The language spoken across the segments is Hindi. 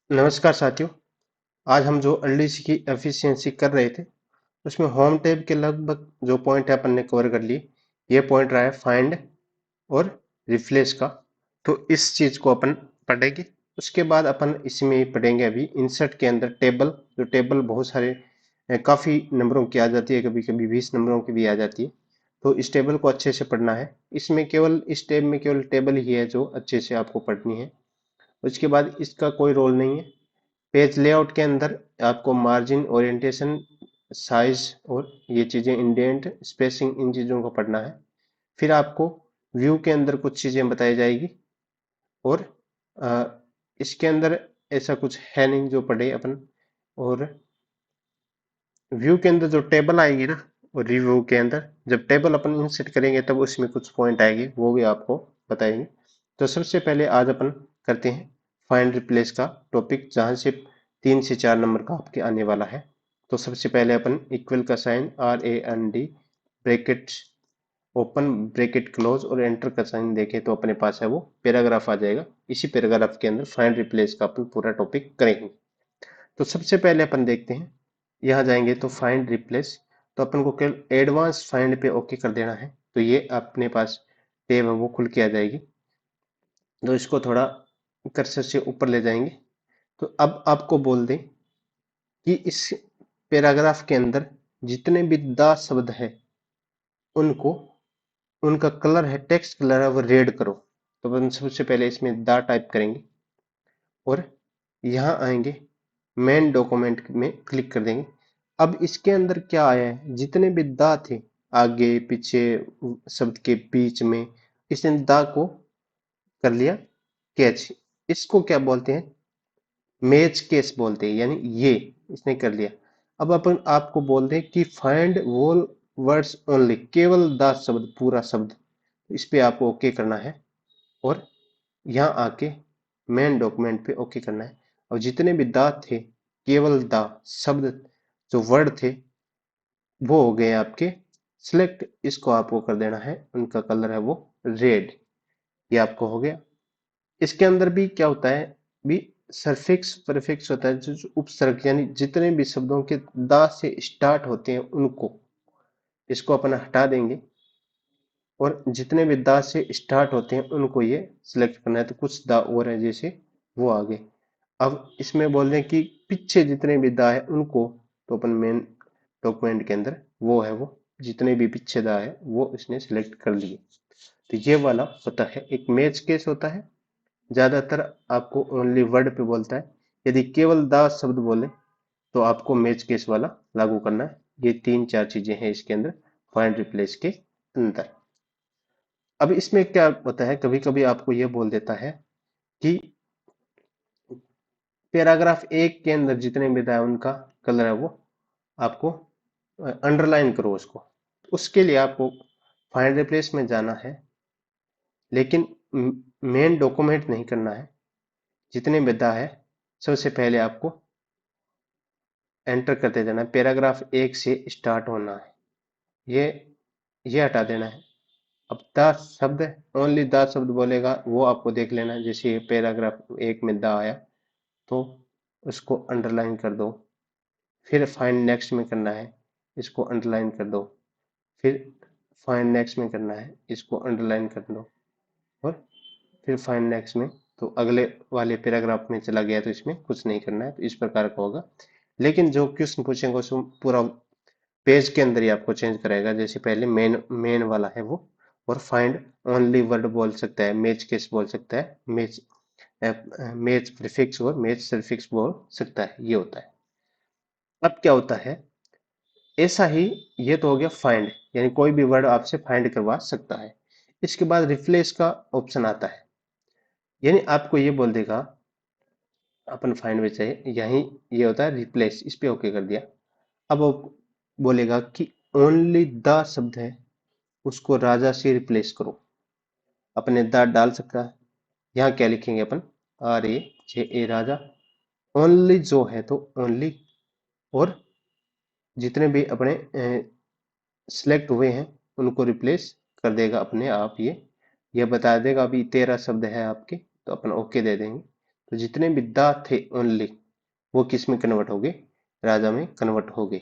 नमस्कार साथियों। आज हम जो एलडीसी की एफिशिएंसी कर रहे थे उसमें होम टैब के लगभग जो पॉइंट है अपन ने कवर कर लिए। ये पॉइंट रहा है फाइंड और रिप्लेस का। तो इस चीज को अपन पढ़ेंगे। उसके बाद अपन इसमें पढ़ेंगे अभी इंसर्ट के अंदर टेबल। जो टेबल बहुत सारे काफी नंबरों की आ जाती है, कभी कभी 20 नंबरों की भी आ जाती है। तो इस टेबल को अच्छे से पढ़ना है। इसमें केवल इस टेब में केवल टेबल ही है जो अच्छे से आपको पढ़नी है। उसके बाद इसका कोई रोल नहीं है। पेज लेआउट के अंदर आपको मार्जिन, ओरिएंटेशन, साइज और ये चीजें, इंडेंट, स्पेसिंग, इन चीजों को पढ़ना है। फिर आपको व्यू के अंदर कुछ चीजें बताई जाएगी और अ, इसके अंदर ऐसा कुछ है नहीं जो पढ़े अपन। और व्यू के अंदर जो टेबल आएगी ना, और रिव्यू के अंदर जब टेबल अपन इंसर्ट करेंगे तब उसमें कुछ पॉइंट आएंगे, वो भी आपको बताएंगे। तो सबसे पहले आज अपन करते हैं फाइंड रिप्लेस का टॉपिक, जहां से 3 से 4 नंबर का आपके आने वाला है। तो सबसे पहले अपन इक्वल का sign, RAND, bracket open, bracket close और एंटर का साइन देखें तो अपने पास है वो पैराग्राफ आ जाएगा। इसी पैराग्राफ के अंदर फाइंड रिप्लेस का अपन पूरा टॉपिक करेंगे। तो सबसे पहले अपन देखते हैं, यहाँ जाएंगे तो फाइंड रिप्लेस। तो अपन को केवल एडवांस फाइंड पे ओके कर देना है। तो ये अपने पास टेब है वो खुल के आ जाएगी। तो इसको थोड़ा कर्सर से ऊपर ले जाएंगे। तो अब आपको बोल दें कि इस पैराग्राफ के अंदर जितने भी दा शब्द है उनको, उनका कलर है, टेक्स्ट कलर है वो रेड करो। तो अपन सबसे पहले इसमें दा टाइप करेंगे और यहाँ आएंगे, मेन डॉक्यूमेंट में क्लिक कर देंगे। अब इसके अंदर क्या आया है, जितने भी दा थे आगे पीछे शब्द के बीच में, इसने दा को कर लिया कैच। इसको क्या बोलते हैं, मैच केस बोलते हैं, यानी ये इसने कर लिया। अब अपन आपको बोल दें कि फाइंड वॉल वर्ड्स ओनली, केवल द शब्द, पूरा शब्द, इस पे आपको ओके करना है और यहाँ आके मेन डॉक्यूमेंट पे ओके करना है। और जितने भी द थे, केवल द शब्द जो वर्ड थे वो हो गए आपके सिलेक्ट। इसको आपको कर देना है, उनका कलर है वो रेड। ये आपको हो गया। इसके अंदर भी क्या होता है, भी सरफिक्स प्रीफिक्स होता है, जो उपसर्ग, यानी जितने भी शब्दों के दा से स्टार्ट होते हैं उनको, इसको अपन हटा देंगे और जितने भी दा से स्टार्ट होते हैं उनको ये सिलेक्ट करना है। तो कुछ दा और है जैसे वो आगे। अब इसमें बोल दें कि पीछे जितने भी दा है उनको, तो अपन मेन डॉक्यूमेंट के अंदर वो है वो, जितने भी पीछे दा है वो इसने सिलेक्ट कर लिए। तो ये वाला होता है, एक मैच केस होता है। ज्यादातर आपको ओनली वर्ड पे बोलता है। यदि केवल द शब्द बोले तो आपको मैच केस वाला लागू करना है। ये 3 4 चीजें हैं इसके अंदर, फाइंड रिप्लेस के अंदर। अब इसमें क्या होता है, कभी कभी आपको ये बोल देता है कि पैराग्राफ 1 के अंदर जितने भी है उनका कलर है वो आपको अंडरलाइन करो उसको। उसके लिए आपको फाइंड रिप्लेस में जाना है, लेकिन मेन डॉक्यूमेंट नहीं करना है। जितने विधा है सबसे पहले आपको एंटर करते जाना है, पैराग्राफ 1 से स्टार्ट होना है। ये ये हटा देना है। अब द शब्द, ओनली द शब्द बोलेगा वो आपको देख लेना है। जैसे पैराग्राफ 1 में द आया तो उसको अंडरलाइन कर दो। फिर फाइंड नेक्स्ट में करना है, इसको अंडरलाइन कर दो। फिर फाइंड नेक्स्ट में करना है, इसको अंडरलाइन कर दो। और फिर फाइंड नेक्स्ट में, तो अगले वाले पैराग्राफ में चला गया तो इसमें कुछ नहीं करना है। तो इस प्रकार का होगा। लेकिन जो क्वेश्चन पूछेंगे उसमें पूरा पेज के अंदर ही आपको चेंज करेगा। जैसे पहले मेन मेन वाला है वो, और फाइंड ओनली वर्ड बोल सकता है, मैच केस बोल सकता है, मैच मैच प्रीफिक्स और मैच सफिक्स बोल सकता है। ये होता है। अब क्या होता है, ऐसा ही, ये तो हो गया फाइंड, यानी कोई भी वर्ड आपसे फाइंड करवा सकता है। इसके बाद रिप्लेस का ऑप्शन आता है, यानी आपको ये बोल देगा, अपन फाइंड में चाहिए यही, ये होता है रिप्लेस, इस पे ओके कर दिया। अब वो बोलेगा कि ओनली द शब्द है उसको राजा से रिप्लेस करो। अपने द डाल सकता है। यहाँ क्या लिखेंगे अपन, RAJA, राजा। ओनली जो है तो ओनली, और जितने भी अपने सिलेक्ट हुए हैं उनको रिप्लेस कर देगा अपने आप। ये बता देगा अभी 13 शब्द है आपके, तो अपन ओके दे देंगे। तो जितने भी दा थे ओनली वो किस में कन्वर्ट हो गए, राजा में कन्वर्ट हो गए।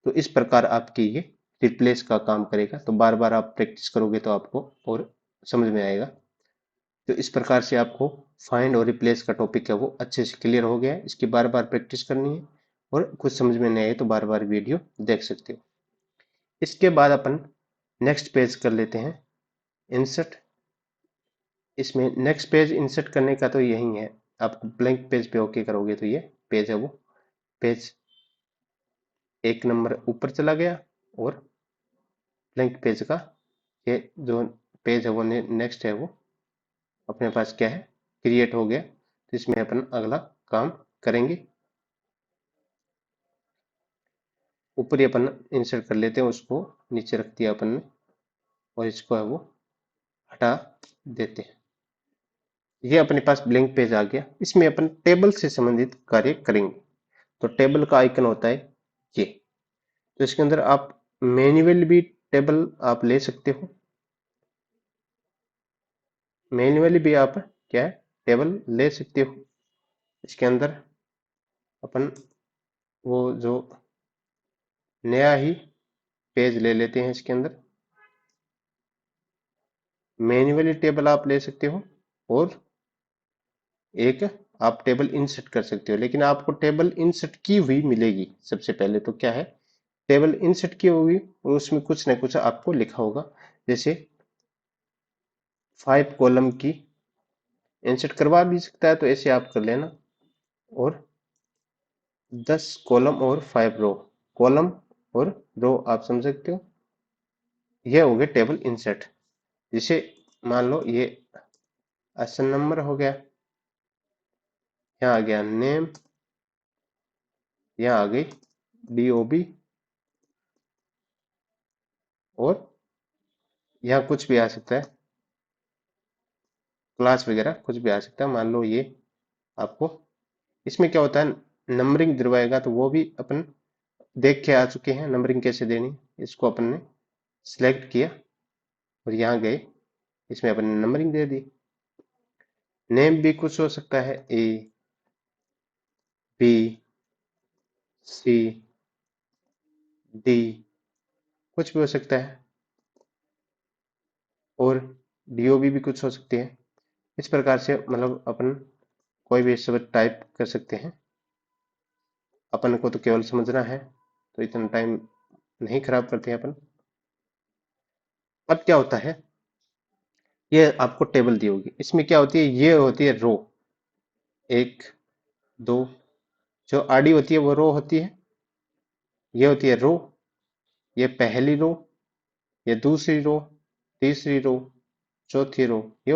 तो इस प्रकार आपके ये रिप्लेस का काम करेगा। तो बार बार आप प्रैक्टिस करोगे तो आपको और समझ में आएगा। तो इस प्रकार से आपको फाइंड और रिप्लेस का टॉपिक है वो अच्छे से क्लियर हो गया है। इसकी बार बार प्रैक्टिस करनी है और कुछ समझ में नहीं आए तो बार बार वीडियो देख सकते हो। इसके बाद अपन नेक्स्ट पेज कर लेते हैं इंसर्ट। इसमें नेक्स्ट पेज इंसर्ट करने का तो यही है, आप ब्लैंक पेज पे ओके करोगे तो ये पेज है वो पेज एक नंबर ऊपर चला गया और ब्लैंक पेज का ये जो पेज है वो नेक्स्ट है वो अपने पास क्या है क्रिएट हो गया। तो इसमें अपन अगला काम करेंगे। ऊपर ही अपन इंसर्ट कर लेते हैं, उसको नीचे रख दिया अपन ने और इसको है वो हटा देते हैं। ये अपने पास ब्लैंक पेज आ गया। इसमें अपन टेबल से संबंधित कार्य करेंगे। तो टेबल का आइकन होता है ये। तो इसके अंदर आप मैन्युअल भी टेबल आप ले सकते हो, मैन्युअली भी आप क्या है टेबल ले सकते हो। इसके अंदर अपन वो जो नया ही पेज ले लेते हैं। इसके अंदर मैन्युअली टेबल आप ले सकते हो और एक आप टेबल इंसर्ट कर सकते हो, लेकिन आपको टेबल इंसर्ट की हुई मिलेगी। सबसे पहले तो क्या है टेबल इंसर्ट की होगी और उसमें कुछ ना कुछ आपको लिखा होगा, जैसे 5 कॉलम की इंसर्ट करवा भी सकता है तो ऐसे आप कर लेना, और 10 कॉलम और 5 रो, कॉलम और रो आप समझ सकते हो। यह हो गया टेबल इंसर्ट। जैसे मान लो ये आसन नंबर हो गया, यहाँ आ गया नेम, यहाँ आ गई DOB और यहाँ कुछ भी आ सकता है, क्लास वगैरह कुछ भी आ सकता है। मान लो ये आपको इसमें क्या होता है नंबरिंग दिलवाएगा, तो वो भी अपन देख के आ चुके हैं नंबरिंग कैसे देनी। इसको अपन ने सिलेक्ट किया और यहाँ गए, इसमें अपन ने नंबरिंग दे दी। नेम भी कुछ हो सकता है ABCD, कुछ भी हो सकता है, और DOB भी कुछ हो सकती है। इस प्रकार से मतलब अपन कोई भी शब्द टाइप कर सकते हैं। अपन को तो केवल समझना है तो इतना टाइम नहीं खराब करते हैं अपन। अब क्या होता है ये आपको टेबल दी होगी, इसमें क्या होती है ये होती है रो, 1 2, जो आडी होती है वो रो होती है, ये होती है रो, ये पहली रो, ये दूसरी रो, तीसरी रो, चौथी रो, ये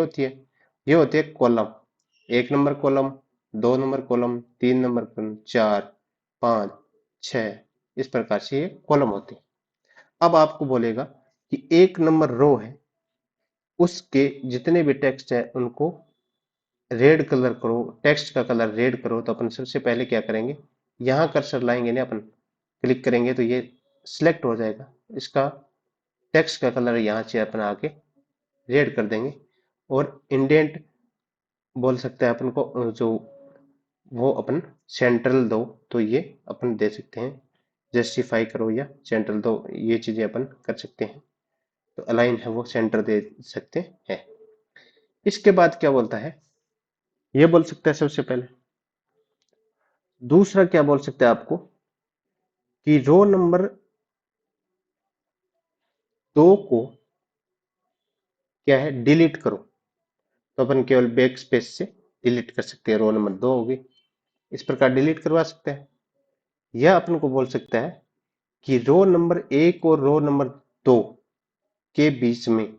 होती है column. 1 number column, 2 number column, 3 number column, 4 5 6, इस प्रकार से ये कॉलम होते हैं। अब आपको बोलेगा कि 1 नंबर रो है, उसके जितने भी टेक्स्ट है उनको रेड कलर करो, टेक्स्ट का कलर रेड करो। तो अपन सबसे पहले क्या करेंगे, यहाँ कर्सर लाएंगे ना अपन, क्लिक करेंगे तो ये सिलेक्ट हो जाएगा, इसका टेक्स्ट का कलर यहाँ से अपन आके रेड कर देंगे। और इंडेंट बोल सकते हैं अपन को, जो वो अपन सेंट्रल दो तो ये अपन दे सकते हैं, जस्टिफाई करो या सेंट्रल दो, ये चीजें अपन कर सकते हैं। तो अलाइन है वो सेंटर दे सकते हैं। इसके बाद क्या बोलता है ये बोल सकता है सबसे पहले। दूसरा क्या बोल सकते हैं आपको कि रो नंबर 2 को क्या है डिलीट करो। तो अपन केवल बैक स्पेस से डिलीट कर सकते हैं, रो नंबर 2 होगी, इस प्रकार डिलीट करवा सकते हैं। यह अपन को बोल सकता है कि रो नंबर 1 और रो नंबर 2 के बीच में,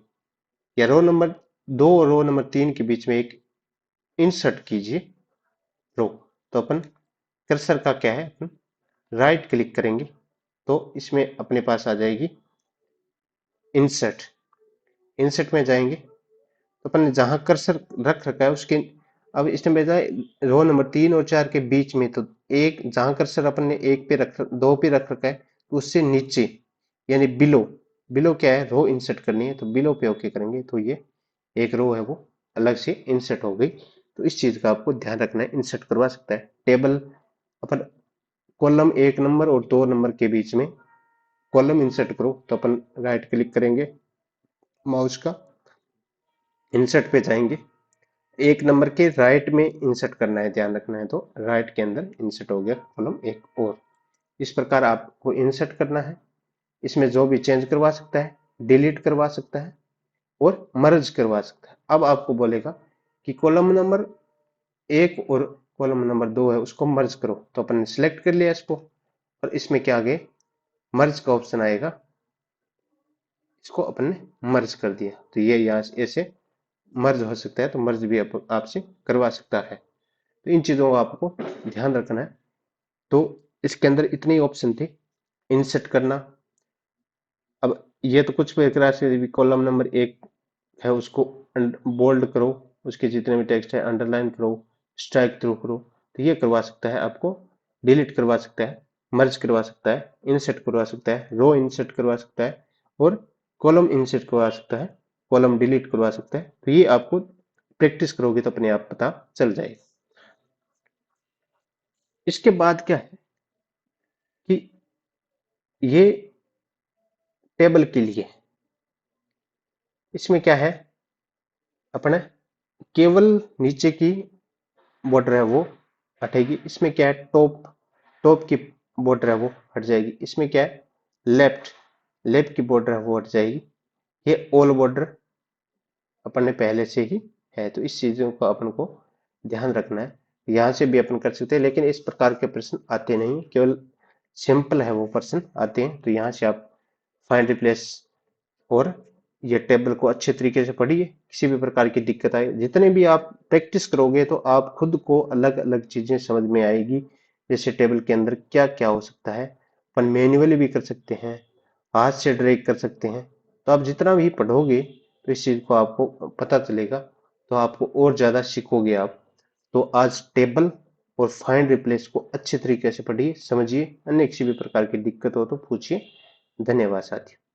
या रो नंबर 2 और रो नंबर 3 के बीच में एक इंसर्ट कीजिए रो। तो अपन कर्सर का क्या है अपन राइट क्लिक करेंगे तो इसमें अपने पास आ जाएगी इंसर्ट। इंसर्ट में जाएंगे तो अपन ने जहां कर्सर रख रखा है उसके, अब इसमें भेजा है रो नंबर 3 और 4 के बीच में, तो एक जहां कर्सर अपन ने 1 पे रख 2 पे रख रखा है तो उससे नीचे यानी बिलो, बिलो क्या है रो इंसर्ट करनी है तो बिलो पे ओके करेंगे तो ये एक रो है वो अलग से इंसर्ट हो गई। तो इस चीज का आपको ध्यान रखना है, इंसर्ट करवा सकता है। टेबल अपन कॉलम 1 नंबर और 2 नंबर के बीच में कॉलम इंसर्ट करो तो अपन राइट क्लिक करेंगे माउस का, इंसर्ट पे जाएंगे, 1 नंबर के राइट में इंसर्ट करना है, ध्यान रखना है, तो राइट के अंदर इंसर्ट हो गया कॉलम एक और। इस प्रकार आपको इंसर्ट करना है। इसमें जो भी चेंज करवा सकता है, डिलीट करवा सकता है और मर्ज करवा सकता है। अब आपको बोलेगा कि कॉलम नंबर 1 और कॉलम नंबर 2 है उसको मर्ज करो, तो अपन ने सिलेक्ट कर लिया इसको, और इसमें क्या आगे मर्ज का ऑप्शन आएगा, इसको अपन ने मर्ज कर दिया, तो ये यहाँ से ऐसे मर्ज हो सकता है, तो मर्ज भी आपसे करवा सकता है। तो इन चीजों का आपको ध्यान रखना है। तो इसके अंदर इतने ही ऑप्शन थे, इंसर्ट करना। अब ये तो कुछ भी प्रकार से, कॉलम नंबर 1 है उसको बोल्ड करो, उसके जितने भी टेक्स्ट है अंडरलाइन करो, स्ट्राइक थ्रू करो, तो ये करवा सकता है आपको। डिलीट करवा सकता है, मर्ज करवा सकता है, इंसर्ट करवा सकता है, रो इंसर्ट करवा सकता है और कॉलम इंसर्ट करवा सकता है, कॉलम डिलीट करवा सकता है। तो ये आपको प्रैक्टिस करोगे तो अपने आप पता चल जाएगा। इसके बाद क्या है कि ये टेबल के लिए इसमें क्या है, अपने केवल नीचे की बॉर्डर है वो हटेगी। इसमें क्या है, टॉप टॉप की बॉर्डर है वो हट जाएगी। इसमें क्या है, लेफ्ट लेफ्ट की बॉर्डर है वो हट जाएगी। ये ऑल बॉर्डर अपन ने पहले से ही है, तो इस चीजों को अपन को ध्यान रखना है। यहाँ से भी अपन कर सकते हैं, लेकिन इस प्रकार के प्रश्न आते नहीं, केवल सिंपल है वो प्रश्न आते हैं। तो यहाँ से आप फाइंड रिप्लेस और ये टेबल को अच्छे तरीके से पढ़िए, किसी भी प्रकार की दिक्कत आए, जितने भी आप प्रैक्टिस करोगे तो आप खुद को अलग अलग चीजें समझ में आएगी। जैसे टेबल के अंदर क्या क्या हो सकता है, अपन मैन्युअली भी कर सकते हैं, हाथ से ड्रैग कर सकते हैं। तो आप जितना भी पढ़ोगे तो इस चीज को आपको पता चलेगा, तो आपको और ज्यादा सीखोगे आप। तो आज टेबल और फाइंड रिप्लेस को अच्छे तरीके से पढ़िए, समझिए। अन्य किसी भी प्रकार की दिक्कत हो तो पूछिए। धन्यवाद साथियों।